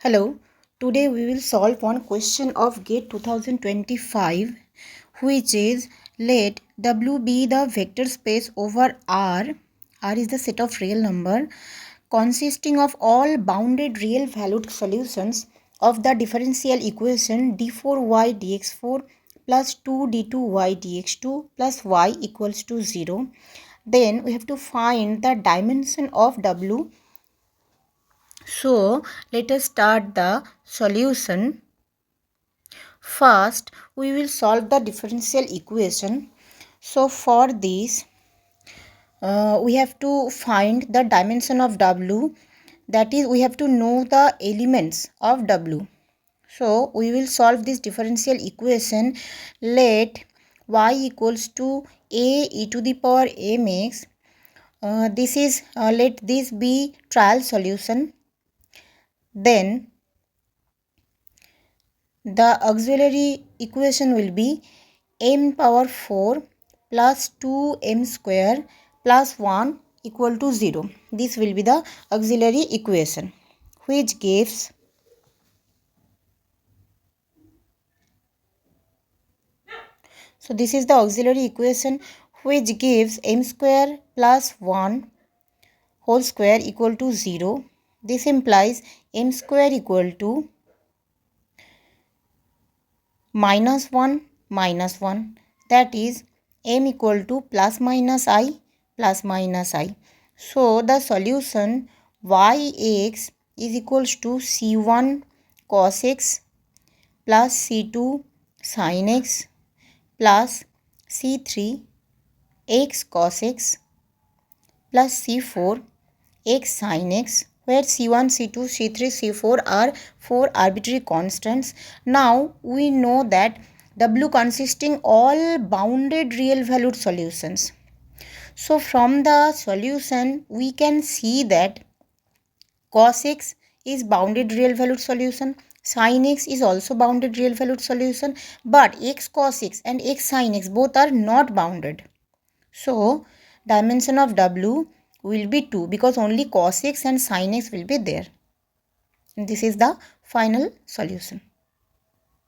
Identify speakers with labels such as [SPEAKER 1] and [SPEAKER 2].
[SPEAKER 1] Hello, today we will solve one question of GATE 2025, which is let W be the vector space over R. R is the set of real number consisting of all bounded real valued solutions of the differential equation d4y dx4 plus 2d2y dx2 plus y equals to 0. Then we have to find the dimension of W. So let us start the solution. First, we will solve the differential equation. So for this, we have to find the dimension of W. That is, we have to know the elements of W. So we will solve this differential equation. Let y equals to a e to the power mx. Let this be trial solution. Then the auxiliary equation will be m power 4 plus 2m square plus 1 equal to 0. This will be the auxiliary equation, which gives this is the auxiliary equation which gives m square plus 1 whole square equal to 0. This implies m square equal to minus 1 minus 1, that is m equal to plus minus I. So the solution yx is equals to c1 cos x plus c2 sin x plus c3 x cos x plus c4 x sin x, where c1, c2, c3, c4 are 4 arbitrary constants. Now we know that W consisting all bounded real valued solutions. So from the solution we can see that cos x is bounded real valued solution, sin x is also bounded real valued solution, but x cos x and x sin x both are not bounded. So dimension of W will be 2 because only cos x and sin x will be there. And this is the final solution.